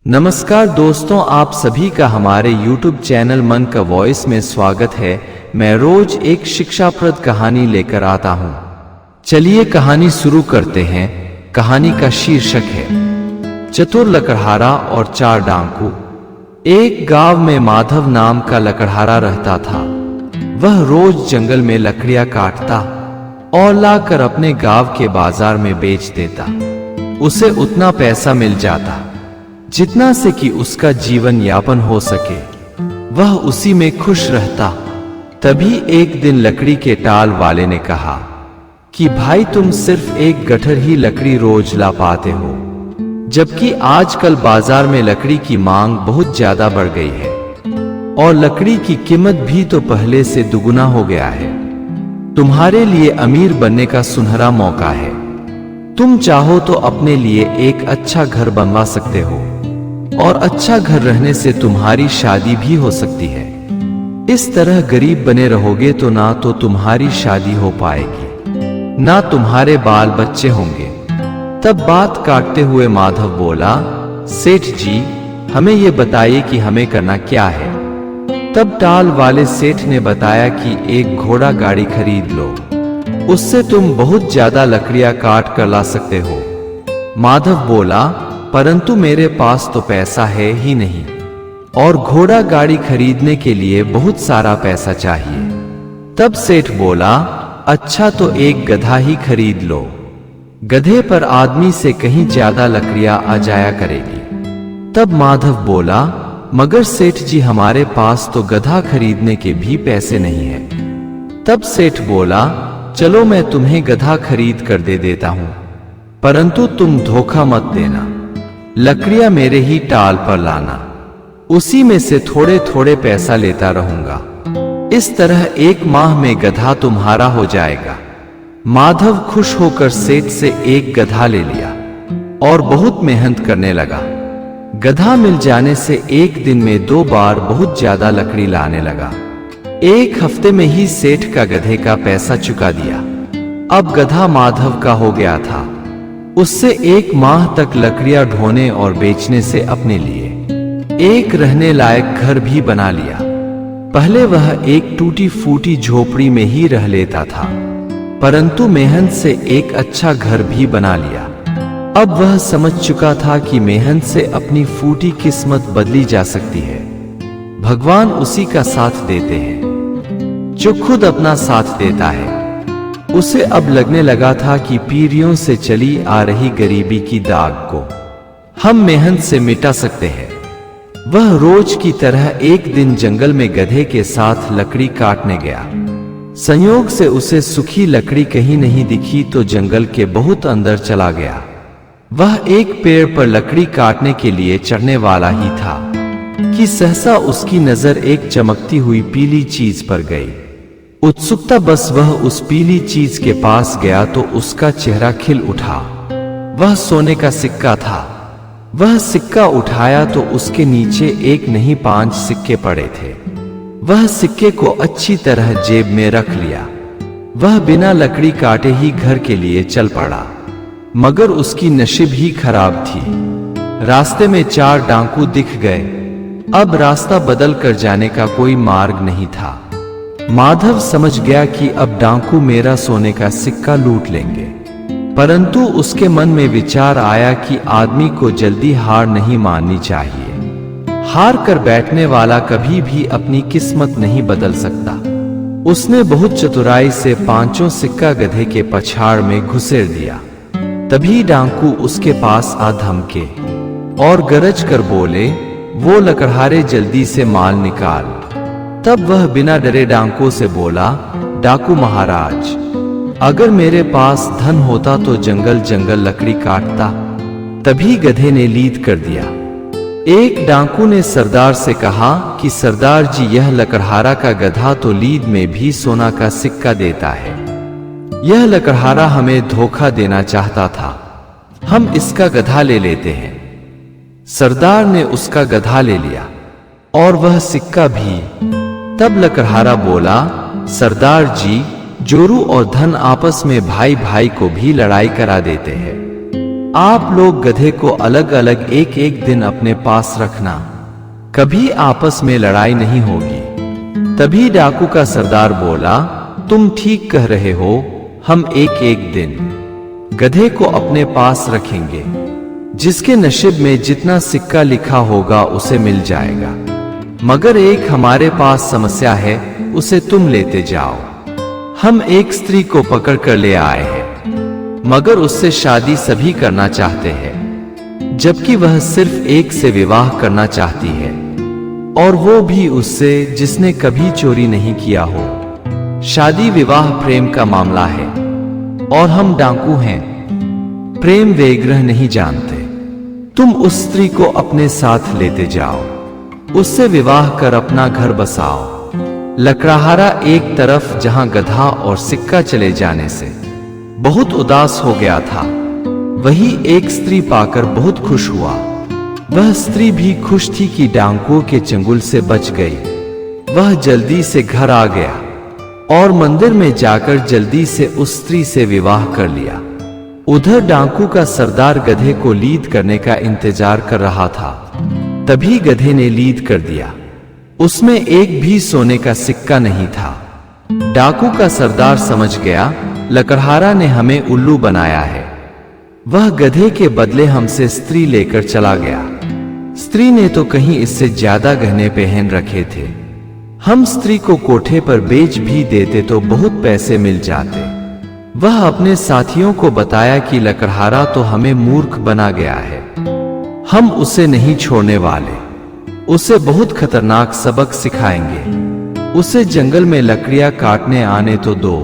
नमस्कार दोस्तों, आप सभी का हमारे YouTube चैनल मन का वॉइस में स्वागत है। मैं रोज एक शिक्षाप्रद कहानी लेकर आता हूँ। चलिए कहानी शुरू करते हैं। कहानी का शीर्षक है चतुर लकड़हारा और चार डाकू। एक गांव में माधव नाम का लकड़हारा रहता था। वह रोज जंगल में लकड़ियां काटता और लाकर अपने गांव के बाजार में बेच देता। उसे उतना पैसा मिल जाता जितना से कि उसका जीवन यापन हो सके। वह उसी में खुश रहता। तभी एक दिन लकड़ी के टाल वाले ने कहा कि भाई, तुम सिर्फ एक गट्ठर ही लकड़ी रोज ला पाते हो, जबकि आजकल बाजार में लकड़ी की मांग बहुत ज्यादा बढ़ गई है और लकड़ी की कीमत भी तो पहले से दुगुना हो गया है। तुम्हारे लिए अमीर बनने का सुनहरा मौका है। तुम चाहो तो अपने लिए एक अच्छा घर बनवा सकते हो और अच्छा घर रहने से तुम्हारी शादी भी हो सकती है। इस तरह गरीब बने रहोगे तो ना तो तुम्हारी शादी हो पाएगी, ना तुम्हारे बाल बच्चे होंगे। तब बात काटते हुए माधव बोला, सेठ जी, हमें ये बताइए कि हमें करना क्या है। तब टाल वाले सेठ ने बताया कि एक घोड़ा गाड़ी खरीद लो, उससे तुम बहुत ज्यादा लकड़ियां काट कर ला सकते हो। माधव बोला, परंतु मेरे पास तो पैसा है ही नहीं और घोड़ा गाड़ी खरीदने के लिए बहुत सारा पैसा चाहिए। तब सेठ बोला, अच्छा तो एक गधा ही खरीद लो। गधे पर आदमी से कहीं ज्यादा लकड़ियां आ जाया करेगी। तब माधव बोला, मगर सेठ जी, हमारे पास तो गधा खरीदने के भी पैसे नहीं है। तब सेठ बोला, चलो मैं तुम्हें गधा खरीद कर दे देता हूं, परंतु तुम धोखा मत देना। लकड़ियां मेरे ही टाल पर लाना, उसी में से थोड़े थोड़े पैसा लेता रहूंगा। इस तरह एक माह में गधा तुम्हारा हो जाएगा। माधव खुश होकर सेठ से एक गधा ले लिया और बहुत मेहनत करने लगा। गधा मिल जाने से एक दिन में 2 बार बहुत ज्यादा लकड़ी लाने लगा। एक हफ्ते में ही सेठ का गधे का पैसा चुका दिया। अब गधा माधव का हो गया था। उससे 1 माह तक लकड़ियां ढोने और बेचने से अपने लिए एक रहने लायक घर भी बना लिया। पहले वह एक टूटी फूटी झोपड़ी में ही रह लेता था, परंतु मेहनत से एक अच्छा घर भी बना लिया। अब वह समझ चुका था कि मेहनत से अपनी फूटी किस्मत बदली जा सकती है। भगवान उसी का साथ देते हैं जो खुद अपना साथ देता है। उसे अब लगने लगा था कि पीढ़ियों से चली आ रही गरीबी की दाग को हम मेहनत से मिटा सकते हैं। वह रोज की तरह एक दिन जंगल में गधे के साथ लकड़ी काटने गया। संयोग से उसे सूखी लकड़ी कहीं नहीं दिखी तो जंगल के बहुत अंदर चला गया। वह एक पेड़ पर लकड़ी काटने के लिए चढ़ने वाला ही था कि सहसा उसकी नजर एक चमकती हुई पीली चीज पर गई। उत्सुकता बस वह उस पीली चीज के पास गया तो उसका चेहरा खिल उठा। वह सोने का सिक्का था। वह सिक्का उठाया तो उसके नीचे एक नहीं 5 सिक्के पड़े थे। वह सिक्के को अच्छी तरह जेब में रख लिया। वह बिना लकड़ी काटे ही घर के लिए चल पड़ा, मगर उसकी नसीब ही खराब थी। रास्ते में 4 डाकू दिख गए। अब रास्ता बदल कर जाने का कोई मार्ग नहीं था। माधव समझ गया कि अब डाकू मेरा सोने का सिक्का लूट लेंगे, परंतु उसके मन में विचार आया कि आदमी को जल्दी हार नहीं माननी चाहिए। हार कर बैठने वाला कभी भी अपनी किस्मत नहीं बदल सकता। उसने बहुत चतुराई से 5 सिक्का गधे के पछाड़ में घुसेड़ दिया। तभी डाकू उसके पास आ धमके और गरज कर बोले, वो लकड़हारे, जल्दी से माल निकाल। तब वह बिना डरे डाकुओं से बोला, डाकू महाराज, अगर मेरे पास धन होता तो जंगल जंगल लकड़ी काटता। तभी गधे ने लीद कर दिया। एक डाकू ने सरदार से कहा कि सरदार जी, यह लकड़हारा का गधा तो लीद में भी सोना का सिक्का देता है। यह लकड़हारा हमें धोखा देना चाहता था। हम इसका गधा ले लेते हैं। सरदार ने उसका गधा ले लिया और वह सिक्का भी। तब लकड़हारा बोला, सरदार जी, जोरू और धन आपस में भाई भाई को भी लड़ाई करा देते हैं। आप लोग गधे को अलग अलग एक एक दिन अपने पास रखना, कभी आपस में लड़ाई नहीं होगी। तभी डाकू का सरदार बोला, तुम ठीक कह रहे हो, हम एक एक दिन गधे को अपने पास रखेंगे। जिसके नसीब में जितना सिक्का लिखा होगा उसे मिल जाएगा, मगर एक हमारे पास समस्या है, उसे तुम लेते जाओ। हम एक स्त्री को पकड़ कर ले आए हैं, मगर उससे शादी सभी करना चाहते हैं, जबकि वह सिर्फ एक से विवाह करना चाहती है, और वो भी उससे जिसने कभी चोरी नहीं किया हो। शादी विवाह प्रेम का मामला है, और हम डाकू हैं, प्रेम वैग्रह नहीं जानते। तुम उस स्त्री को अपने साथ लेते जाओ, उससे विवाह कर अपना घर बसाओ। लकड़हारा एक तरफ जहां गधा और सिक्का चले जाने से बहुत उदास हो गया था, वही एक स्त्री पाकर बहुत खुश हुआ। वह स्त्री भी खुश थी कि डाकुओं के चंगुल से बच गई। वह जल्दी से घर आ गया और मंदिर में जाकर जल्दी से उस स्त्री से विवाह कर लिया। उधर डाकू का सरदार गधे को लीद करने का इंतजार कर रहा था। तभी गधे ने लीद कर दिया। उसमें एक भी सोने का सिक्का नहीं था। डाकू का सरदार समझ गया, लकड़हारा ने हमें उल्लू बनाया है। वह गधे के बदले हमसे स्त्री लेकर चला गया। स्त्री ने तो कहीं इससे ज्यादा गहने पहन रखे थे। हम स्त्री को कोठे पर बेच भी देते तो बहुत पैसे मिल जाते। वह अपने साथियों को बताया कि लकड़हारा तो हमें मूर्ख बना गया है, हम उसे नहीं छोड़ने वाले, उसे बहुत खतरनाक सबक सिखाएंगे। उसे जंगल में लकड़ियां काटने आने तो दो।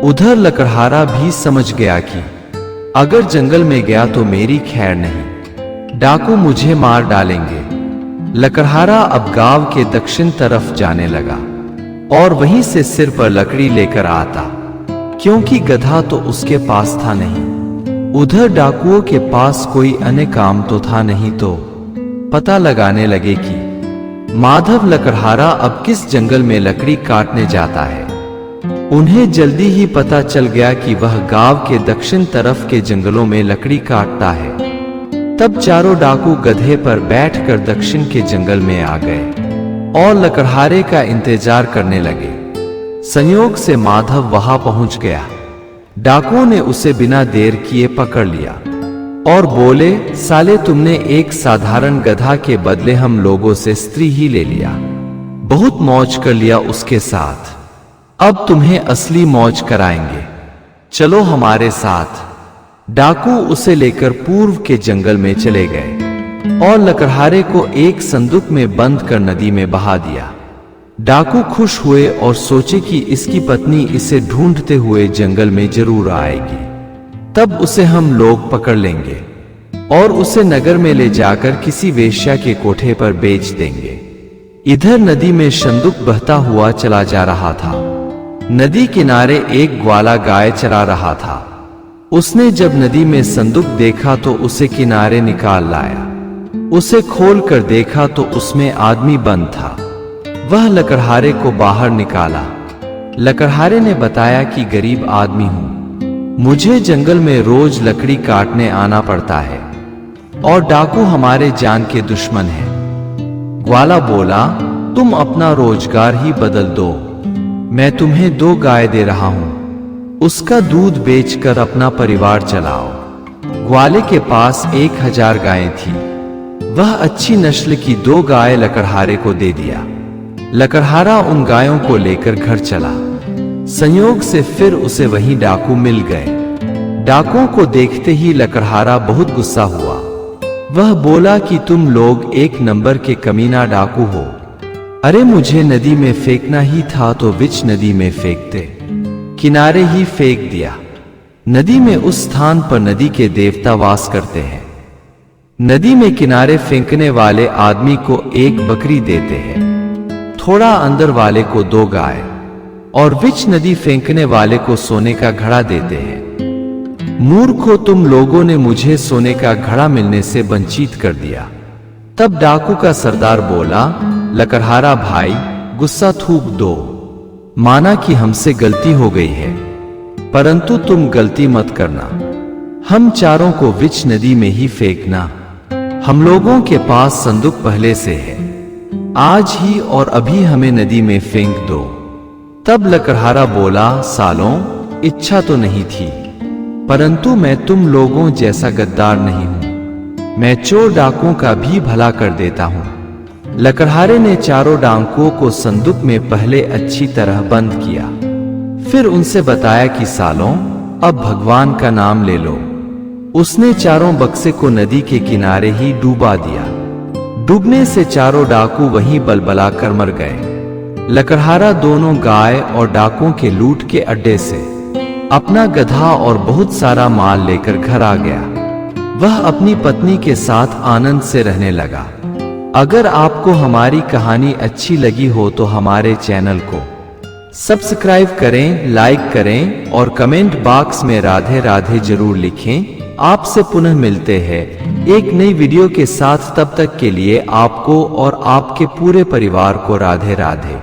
उधर लकड़हारा भी समझ गया कि अगर जंगल में गया तो मेरी खैर नहीं, डाकू मुझे मार डालेंगे। लकड़हारा अब गांव के दक्षिण तरफ जाने लगा और वहीं से सिर पर लकड़ी लेकर आता, क्योंकि गधा तो उसके पास था नहीं। उधर डाकुओं के पास कोई अन्य काम तो था नहीं, तो पता लगाने लगे कि माधव लकड़हारा अब किस जंगल में लकड़ी काटने जाता है। उन्हें जल्दी ही पता चल गया कि वह गांव के दक्षिण तरफ के जंगलों में लकड़ी काटता है। तब चारों डाकू गधे पर बैठकर दक्षिण के जंगल में आ गए और लकड़हारे का इंतजार करने लगे। संयोग से माधव वहां पहुंच गया। डाकुओं ने उसे बिना देर किए पकड़ लिया और बोले, साले तुमने एक साधारण गधा के बदले हम लोगों से स्त्री ही ले लिया, बहुत मौज कर लिया उसके साथ, अब तुम्हें असली मौज कराएंगे, चलो हमारे साथ। डाकू उसे लेकर पूर्व के जंगल में चले गए और लकड़हारे को एक संदूक में बंद कर नदी में बहा दिया। डाकू खुश हुए और सोचे कि इसकी पत्नी इसे ढूंढते हुए जंगल में जरूर आएगी, तब उसे हम लोग पकड़ लेंगे और उसे नगर में ले जाकर किसी वेश्या के कोठे पर बेच देंगे। इधर नदी में संदूक बहता हुआ चला जा रहा था। नदी किनारे एक ग्वाला गाय चरा रहा था। उसने जब नदी में संदूक देखा तो उसे किनारे निकाल लाया। उसे खोल कर देखा तो उसमें आदमी बंद था। वह लकड़हारे को बाहर निकाला। लकड़हारे ने बताया कि गरीब आदमी हूं, मुझे जंगल में रोज लकड़ी काटने आना पड़ता है और डाकू हमारे जान के दुश्मन हैं। ग्वाला बोला, तुम अपना रोजगार ही बदल दो, मैं तुम्हें 2 गाय दे रहा हूं, उसका दूध बेचकर अपना परिवार चलाओ। ग्वाले के पास 1000 गायें थी। वह अच्छी नस्ल की 2 गाय लकड़हारे को दे दिया। लकड़हारा उन गायों को लेकर घर चला। संयोग से फिर उसे वहीं डाकू मिल गए। डाकुओं को देखते ही लकड़हारा बहुत गुस्सा हुआ। वह बोला कि तुम लोग एक नंबर के कमीना डाकू हो। अरे मुझे नदी में फेंकना ही था तो बीच नदी में फेंकते, किनारे ही फेंक दिया। नदी में उस स्थान पर नदी के देवता वास करते हैं। नदी में किनारे फेंकने वाले आदमी को 1 बकरी देते हैं, थोड़ा अंदर वाले को 2 गाय और बीच नदी फेंकने वाले को सोने का घड़ा देते हैं। मूर्खों, तुम लोगों ने मुझे सोने का घड़ा मिलने से वंचित कर दिया। तब डाकू का सरदार बोला, लकड़हारा भाई, गुस्सा थूक दो, माना कि हमसे गलती हो गई है, परंतु तुम गलती मत करना। हम चारों को विच नदी में ही फेंकना। हम लोगों के पास संदूक पहले से है, आज ही और अभी हमें नदी में फेंक दो। तब लकड़हारा बोला, सालों, इच्छा तो नहीं थी, परंतु मैं तुम लोगों जैसा गद्दार नहीं हूं। मैं चोर डाकुओं का भी भला कर देता हूं। लकड़हारे ने चारों डाकुओं को संदूक में पहले अच्छी तरह बंद किया, फिर उनसे बताया कि सालों, अब भगवान का नाम ले लो। उसने चारों बक्से को नदी के किनारे ही डूबा दिया। डूबने से चारों डाकू वहीं बलबला कर मर गए। लकड़हारा दोनों गाय और डाकुओं के लूट के अड्डे से अपना गधा और बहुत सारा माल लेकर घर आ गया। वह अपनी पत्नी के साथ आनंद से रहने लगा। अगर आपको हमारी कहानी अच्छी लगी हो तो हमारे चैनल को सब्सक्राइब करें, लाइक करें और कमेंट बॉक्स में राधे राधे जरूर लिखें। आपसे पुनः मिलते हैं एक नई वीडियो के साथ। तब तक के लिए आपको और आपके पूरे परिवार को राधे राधे।